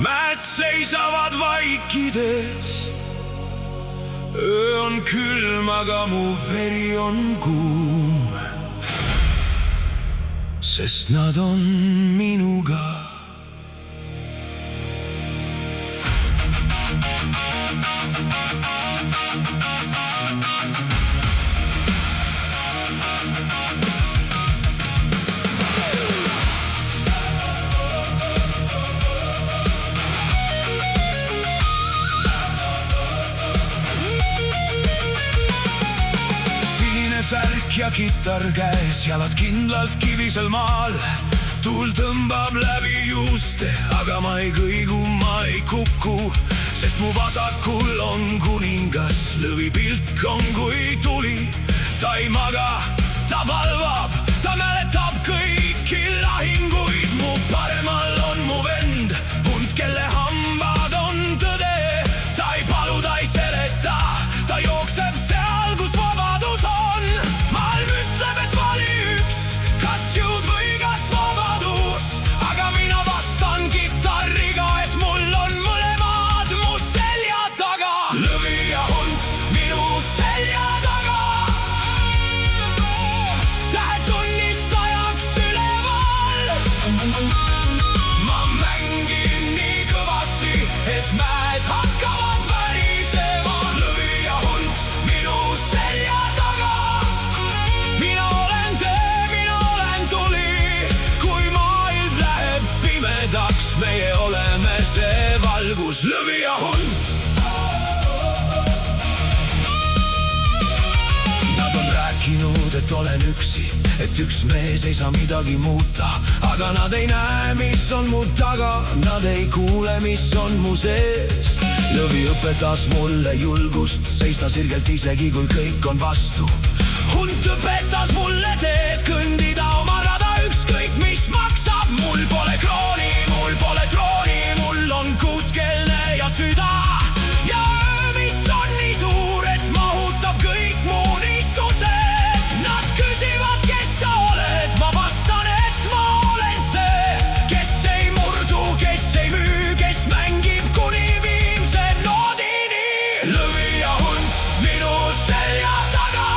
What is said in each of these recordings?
mäed seisavad vaikides. Öö on külm, aga mu veri on kuum, sest nad on minuga. Särk ja kitarr käes, jalad kindlalt kivisel maal. Tuul tõmbab läbi juuste, aga ma ei kõigu, ma ei kuku, sest mu vasakul on kuningas. Lõvipilk on kui tuli, ta ei maga, ta valvab, ta mäletab kõiki lahinguid. Mu paremal on mu vend, hund, kelle hambad on tõde. Ta ei palu, ta ei seleta, ta jookseb seal, kus vabadus on. Maailm ütleb, et vali üks, kas jõud või kas vabadus. Aga mina vastan kitarriga, et mul on mõlemad mu selja taga. Lõvi ja hund minu selja taga, tähed tunnistajaks üleval. Ma mängin nii kõvasti, et mäed hakkavad värisema. Lõvi ja hund minu selja taga, mina olen tee, mina olen tuli. Kui maailm läheb pimedaks, meie oleme see valgus. Lõvi ja hund. Nad on rääkinud, et olen üksi, et üks mees ei saa midagi muuta. Aga nad ei näe, mis on mu taga, nad ei kuule, mis on mu sees. Lõvi õpetas mulle julgust seista sirgelt, isegi kui kõik on vastu. Hund õpetas mulle teed kõndida oma rada, ükskõik mis maksab. Mul pole krooni, mul pole trooni, mul on kuuskelne ja süda. Ja öö, mis on nii suur, et mahutab kõik mu unistused. Nad küsivad, kes sa oled, ma vastan, et ma olen see, kes ei murdu, kes ei müü, kes mängib kuni viimse noodini. Lõvi ja hund minu selja taga,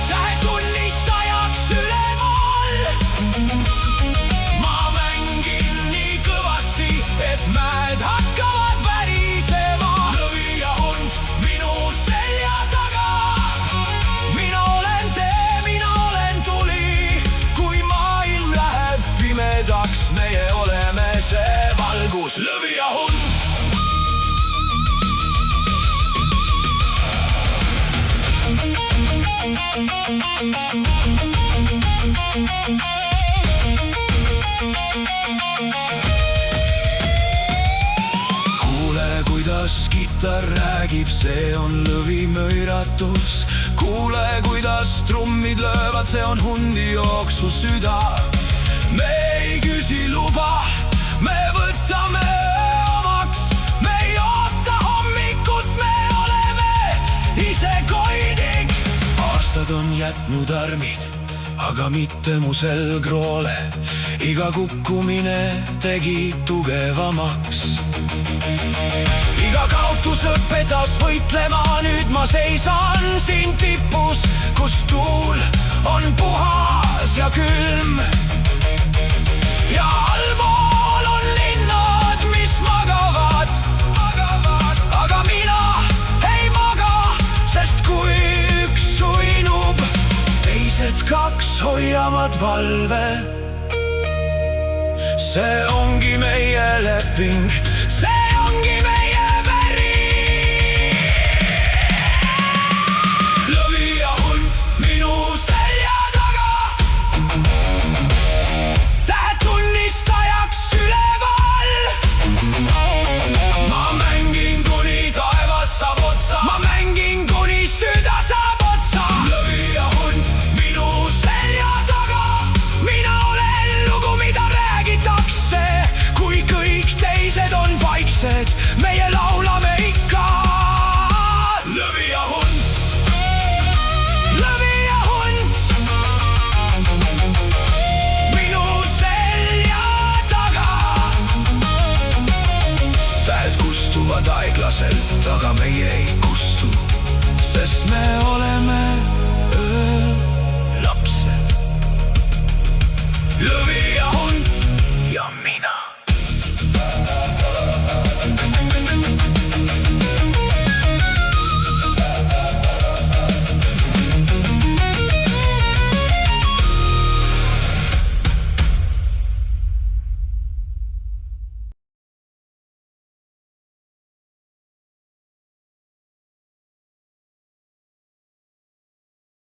tähed tunnistajaks üleval. Ma mängin nii kõvasti, et mäed hakkavad värisema. Lõvi ja hund minu selja taga, mina olen tee, mina olen tuli. Kui maailm läheb pimedaks, meie oleme see valgus. Lõvi ja hund. Kuule, kuidas kitarr räägib, see on lõvi möiratus. Kuule, kuidas trummid löövad, see on hundi jooksu süda. Me ei küsi luba, me võtame omaks. Me ei oota hommikut, me oleme ise koidik. Aastad on jätnud armid, aga mitte mu selgroole. Iga kukkumine tegi tugevamaks. Iga kaotus õpetas võitlema, nüüd ma seisan siin tipus, kus tuul on puhas ja külm. Ja allpool on linnad, mis magavad, aga mina ei maga, sest kui üks uinub, teised kaks hoiavad valve. See ongi meie leping,